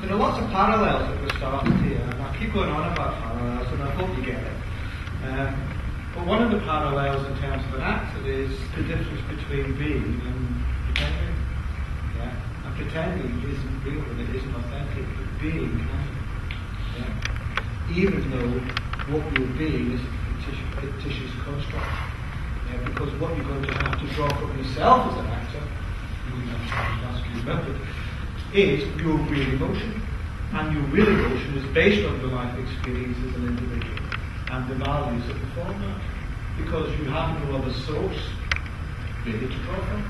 There are lots of parallels that we're starting here, and I keep going on about parallels, and I hope you get it. But one of the parallels in terms of an actor is the difference between being and pretending. Yeah? And pretending isn't real and it isn't authentic, but being can be. Yeah? Even though what you're being is a fictitious construct. Yeah? Because what you're going to have to draw from yourself as an actor, is your real emotion. And your real emotion is based on your life experience as an individual and the values that inform that. Because you have no other source really to draw from.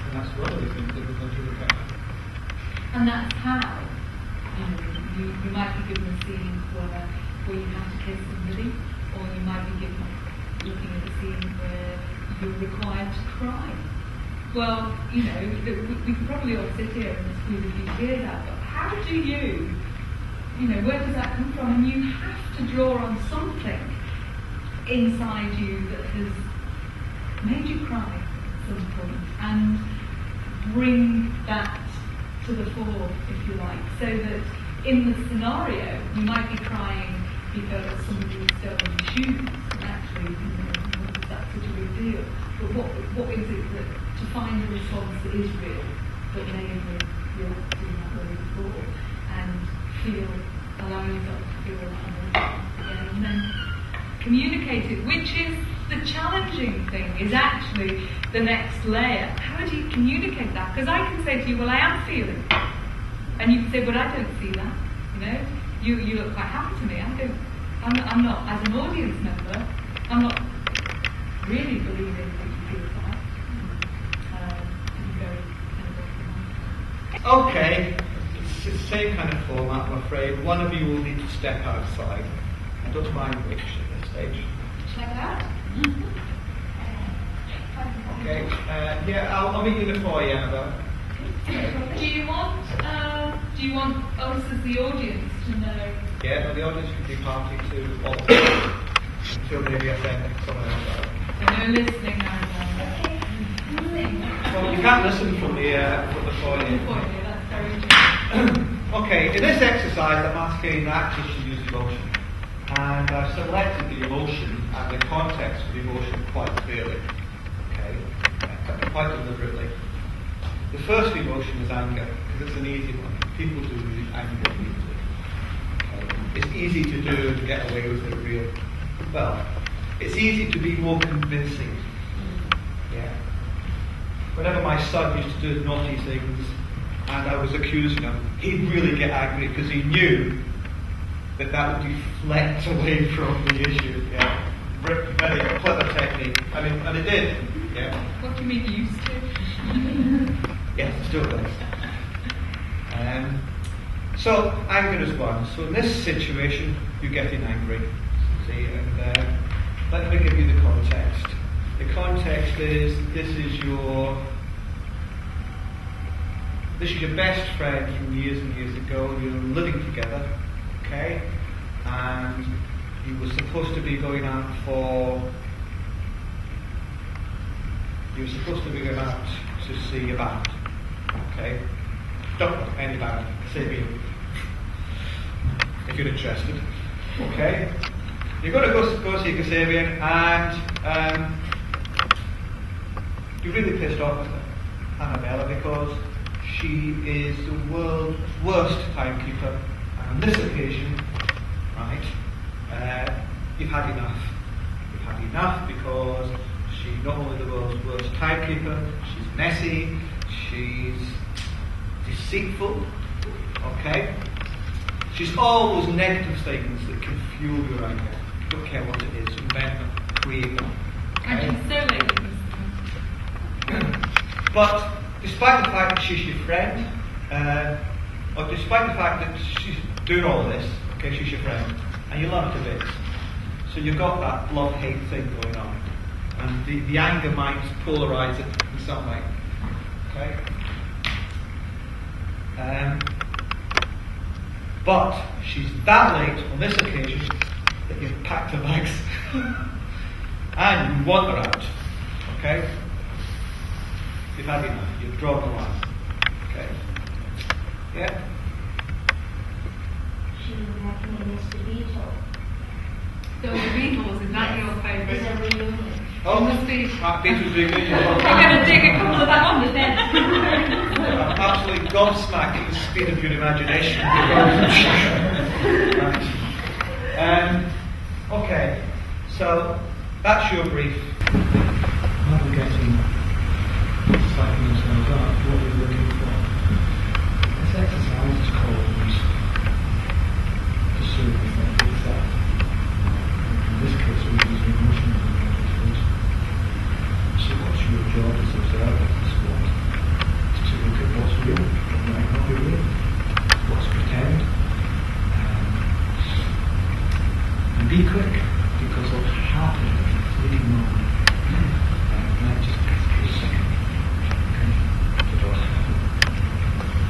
And that's one of the things that we're going to look at. And that's how you might be given a scene where you have to kiss somebody, or you might be looking at a scene where you're required to cry. Well, we could probably all sit here and squeeze a few tears out, but how do you, where does that come from? And you have to draw on something inside you that has made you cry at some point and bring that to the fore, if you like, so that in the scenario you might be crying because somebody has stolen your shoes, and actually, that's such a big deal. But what is it that, to find a response that is real, that may have been reacting that way before, and allow yourself to feel that again, and then communicate it, which is the challenging thing, is actually the next layer. How do you communicate that? Because I can say to you, well, I am feeling, and you can say, but I don't see that. You look quite happy to me. I'm not, as an audience member, I'm not really believing that you feel that. Okay, it's the same kind of format, I'm afraid. One of you will need to step outside. I don't mind which at this stage. Check it out. Okay, I'll meet you in the foyer, Annabelle. Do you want us as the audience to know? Yeah, no, the audience could be party to all. Until maybe I send someone else out. So no listening now. Well, you can't listen from the foyer. That's very true. Okay, in this exercise I'm asking actors to use emotion. And I've selected the emotion and the context for the emotion quite clearly. Okay? Quite deliberately. The first emotion is anger, because it's an easy one. People do anger easily. Okay? It's easy to do and get away with it real. Well, it's easy to be more convincing. Yeah. Whenever my son used to do naughty things and I was accusing him, he'd really get angry because he knew that would deflect away from the issue. Yeah. Very clever technique. And it did. Yeah. What do you mean used to? Yes, it still does. So anger is one. So in this situation, you're getting angry. See, and let me give you the context. The context is this is your best friend from years and years ago. You're living together, okay, and you were supposed to be going out to see a band, okay? Don't know any band, say me, if you're interested, okay? You're going to go see Kasabian, and you're really pissed off with Annabella because she is the world's worst timekeeper, and on this occasion, right, you've had enough. You've had enough because she's not only the world's worst timekeeper, she's messy, she's deceitful, okay? She's all those negative things that can fuel your anger. You don't care what it is, invent them, create them. Okay? And she's so lazy. But despite the fact that she's your friend, or despite the fact that she's doing all this, okay, she's your friend, and you love her to bits. So you've got that love-hate thing going on. And the anger might polarize it in some way. Okay? But she's that late on this occasion that you've packed her bags and you want her out. Okay? You've had enough. You've drawn the line. Okay? Yeah? back and they missed the Beatles. So the Beatles, is that your favourite? It's a reunion. Oh, must be. Beatles reunion. You're going to dig a couple of that on the bed. I'm absolutely gobsmacked at the speed of your imagination. Right. Okay, so that's your brief. Navigating, psyching themselves up, what we're looking for. This exercise is called pursuing authentic self. In this case, we're using emotional language. So what's your job as observer of the sport? Is to look at what's real, what might not be real, what's pretend, and be quick, because what's happening is leading on. Might just be a second. Okay, the door's open.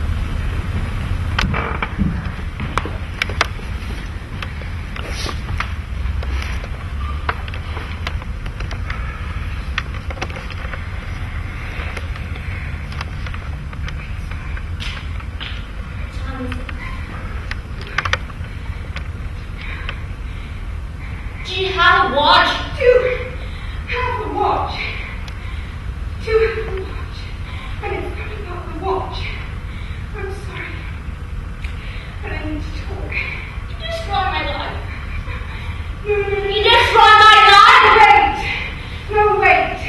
Do you have a watch? Have a watch. To have a watch. And it's not about the watch. I'm sorry. But I need to talk. You destroyed my life. No. You destroyed my life! Wait.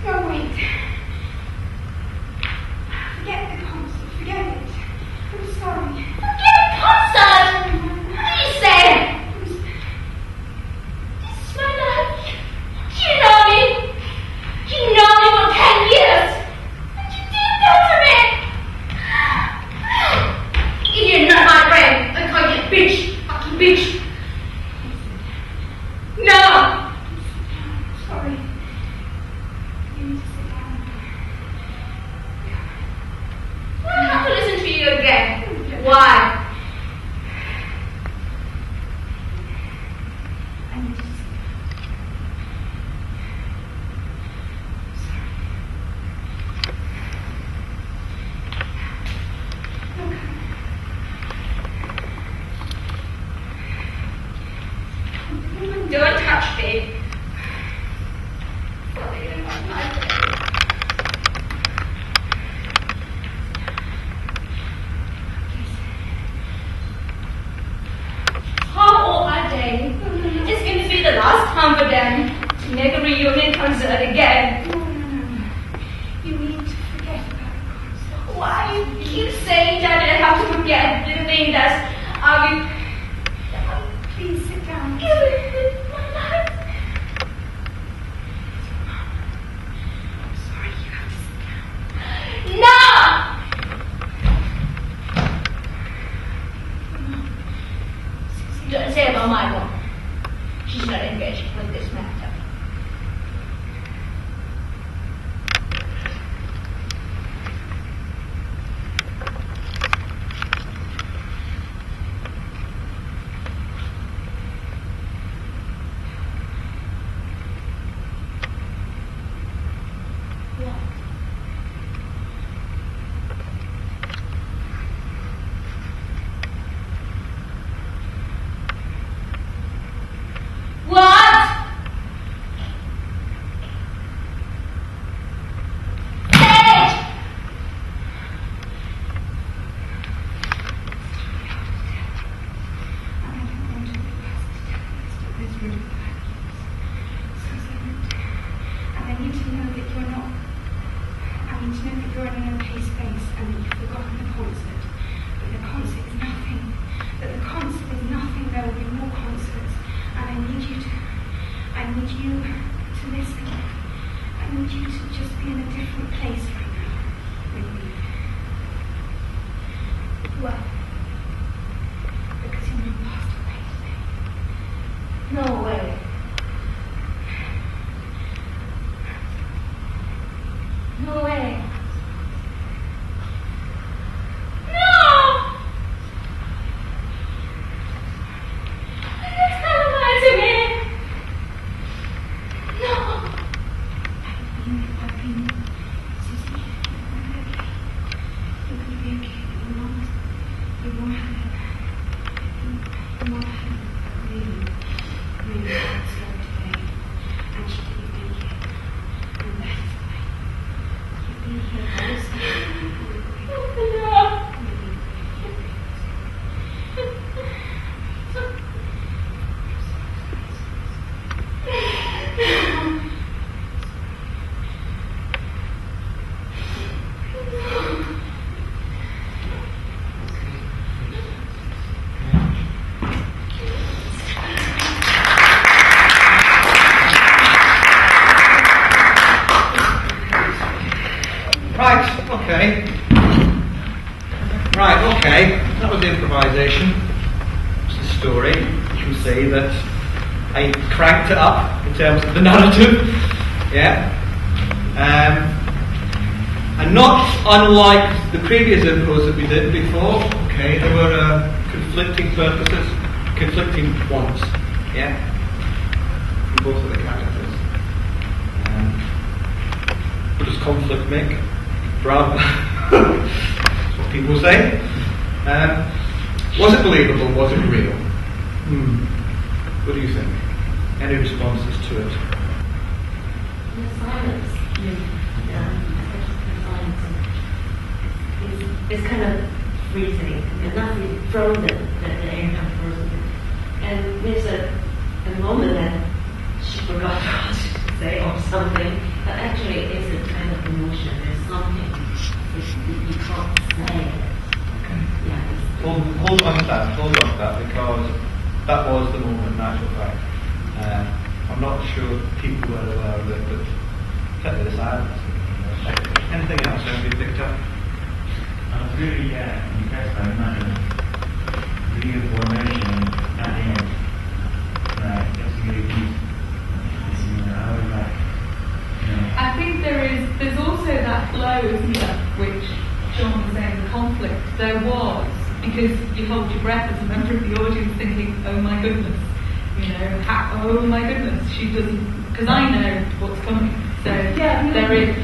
No, wait. Forget the concert. Forget it. I'm sorry. Forget a concert! What are you saying? This is my life. You know me. You know me for 10 years. And you did that to me. You're not my friend. I call you a bitch. Fucking bitch. No! Sorry. You need to sit down. I don't have to listen to you again. Why? I need to sit down. Don't touch me. Sorry, you're not my friend. How old are they? It's going to be the last time for them to make a reunion concert again. No. You need to forget about the concert. Why you keep saying that I have to forget the thing that Please sit down. my life? I'm sorry, you have to sit down. No! Don't say about my mom. She's not engaged with this matter. What? Say it! I don't want to be asked to tell this, but there's really bad news. And I need to know that you're not. I need to know that you're in an okay space and that you've forgotten the concert. But the concert is nothing. That the concert is nothing. There will be more concerts. And I need you to listen. I need you to just be in a different place right now with me. Well, Because your mum passed away today. no way. No way. No! That's not lying to me. No. I've been, Susie, you're going to be okay. You're going to be okay. Your mum Right, okay, that was the improvisation. It's the story. You can see that I cranked it up in terms of the narrative. Yeah. And not unlike the previous impros that we did before, okay, there were conflicting purposes, conflicting wants, yeah, from both of the characters. What does conflict make? Drama. That's what people say. Was it believable? Was it real? What do you think? Any responses to it? The silence. It's kind of freezing. And nothing frozen, the air not frozen. And there's a moment that she forgot what to say or something, but actually it's a kind of emotion. There's something that you can't say. Okay. Yeah. Hold on to that, because that was the moment, in actual fact. I'm not sure people were aware of it, but certainly the silence. Anything else anybody picked up? I was really impressed by the reinformation at the end. Right, that's really deep. I was like, I think there's also that flow, isn't there, which John was saying, the conflict. There was, because you hold your breath as a member of the audience thinking, oh my goodness, oh my goodness, she doesn't, because I know what's coming. So there is.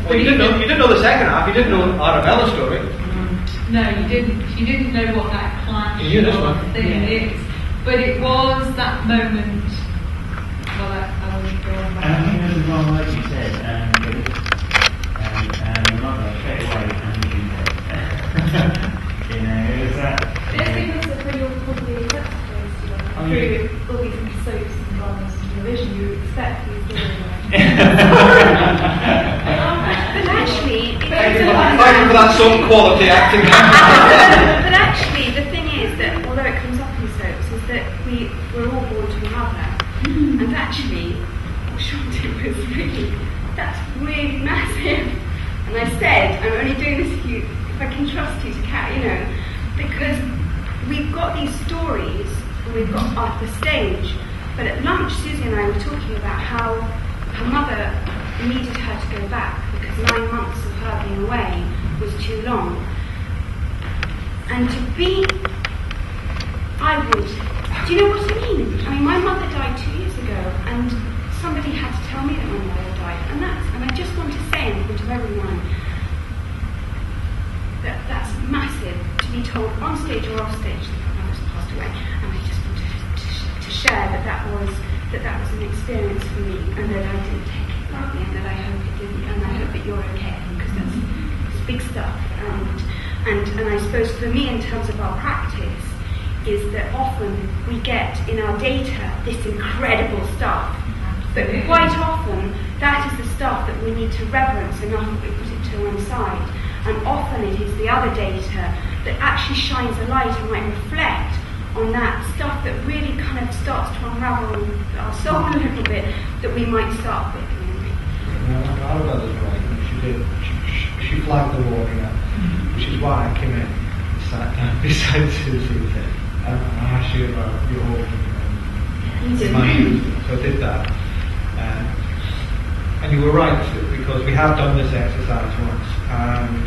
Well, you didn't know the second half. You didn't know Arabella's story. No, you didn't. You didn't know what that clash You knew this one. thing is. But it was that moment. Well, I won't go on and I think back. this is one word you said, and the mother straight away and you it was that. I think that's a pretty probably accepted place to through all these soaps and dramas and television. You expect these But actually, Thank you for that sort of quality acting. but actually, the thing is that although it comes up in soaps, is that we're all born to a mother, and actually, what Sean did was that's really massive. And I said, I'm only doing this if I can trust you to because we've got these stories, and we've got off the stage. But at lunch, Susie and I were talking about how her mother needed her to go back because 9 months of her being away was too long. And do you know what I mean? I mean, my mother died 2 years ago, and somebody had to tell me that my mother died, and I just want to say in front of everyone that that's massive to be told on stage or off stage that my mother's passed away, and I just wanted to share that was an experience for me, and that I didn't take it lightly, and that I hope it didn't, and I hope that you're okay, because it's big stuff. And I suppose for me, in terms of our practice, is that often we get in our data this incredible stuff, but quite often that is the stuff that we need to reverence enough that we put it to one side. And often it is the other data that actually shines a light and might reflect on that stuff that really kind of starts to unravel our soul a little bit, that we might start with. Arabella's right. She flagged the warrior, which is why I came in, sat down beside Susie and said, I asked you about your whole mind. So I did that. And you were right, because we have done this exercise once, and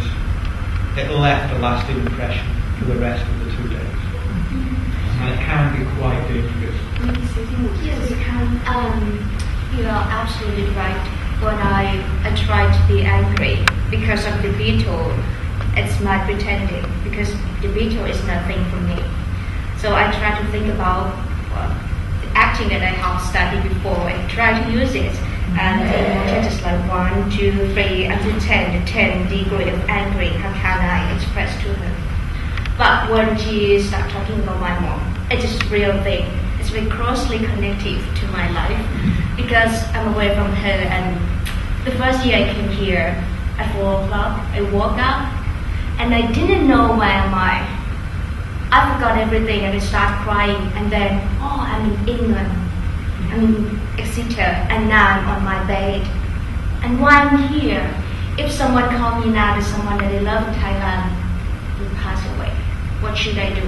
it left a lasting impression for the rest of the 2 days. And it can be quite dangerous. Yes, you are absolutely right. When I try to be angry because of the veto, it's my pretending, because the veto is nothing for me. So I try to think about the acting that I have studied before and try to use it. And just like 1, 2, 3, until 10, the 10 degree of angry, how can I express to her? But when she starts talking about my mom, it is a real thing. It's very closely connected to my life because I'm away from her. And the first year I came here at 4 o'clock, I woke up and I didn't know where am I. I forgot everything and I started crying. And then, I'm in England. I'm in Exeter, and now I'm on my bed. And while I'm here, if someone called me now to someone that they love in Thailand, will pass away. what should I do?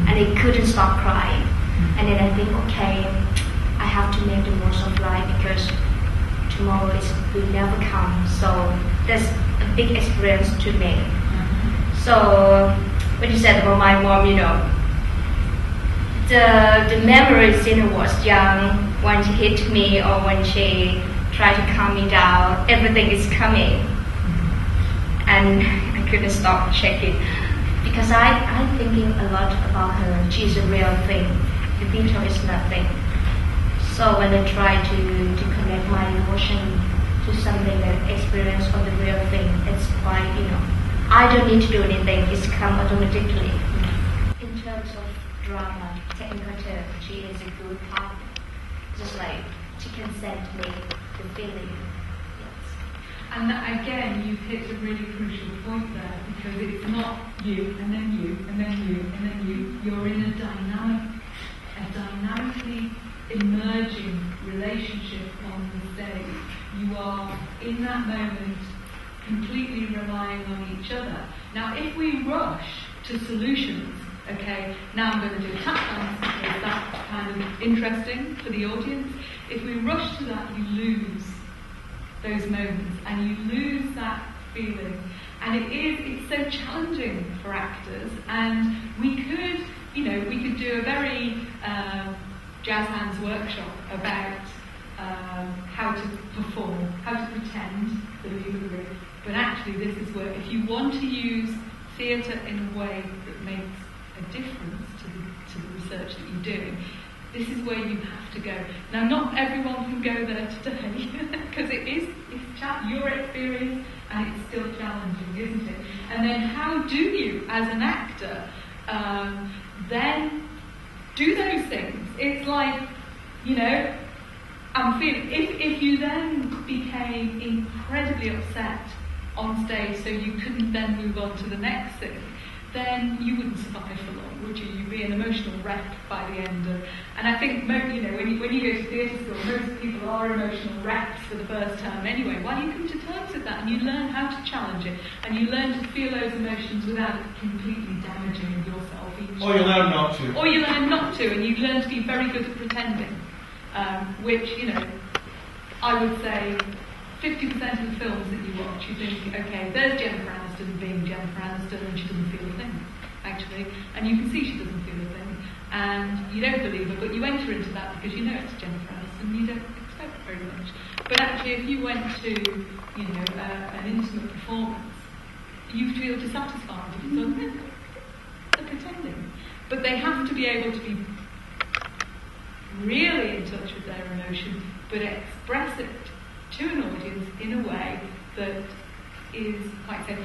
And I couldn't stop crying. And then I think, okay, I have to make the most of life because tomorrow will never come. So that's a big experience to me. So when you said about my mom, the memories when I was young, when she hit me or when she tried to calm me down, everything is coming. And I couldn't stop checking. Because I'm thinking a lot about her. She's a real thing. The video is nothing. So when I try to connect my emotion to something that I experience on the real thing, it's quite, I don't need to do anything. It's come automatically. In terms of drama, technical term, she is a good partner. Just like she can send me the feeling. And that, again, you've hit a really crucial point there, because it's not you, and then you, and then you, and then you. You're in a dynamically emerging relationship on the stage. You are, in that moment, completely relying on each other. Now, if we rush to solutions, okay, now I'm going to do a tap dance because that's kind of interesting for the audience. If we rush to that, you lose those moments and you lose that feeling. And it's so challenging for actors, and we could do a very jazz hands workshop about how to perform, how to pretend that you agree. But actually this is where, if you want to use theatre in a way that makes a difference to the research that you're doing, this is where you have to go. Now, not everyone can go there today, because it's your experience, and it's still challenging, isn't it? And then how do you, as an actor, then do those things? It's like, I'm feeling, if you then became incredibly upset on stage so you couldn't then move on to the next thing, then you wouldn't survive for long, would you? You'd be an emotional wreck by the end of. And I think, when you go to theatre school, most people are emotional wrecks for the first time anyway. Well, you come to terms with that, and you learn how to challenge it, and you learn to feel those emotions without completely damaging yourself. Or you learn not to. Or you learn not to, and you learn to be very good at pretending, which, I would say 50% of the films that you watch, you think, okay, there's Jennifer Aniston being Jennifer Aniston, and she doesn't feel a thing, actually. And you can see she doesn't feel a thing. And you don't believe her, but you enter into that because you know it's Jennifer Aniston, you don't expect very much. But actually, if you went to, an intimate performance, you feel dissatisfied because they're pretending. But they have to be able to be really in touch with their emotion, but express it to an audience in a way that is quite safe.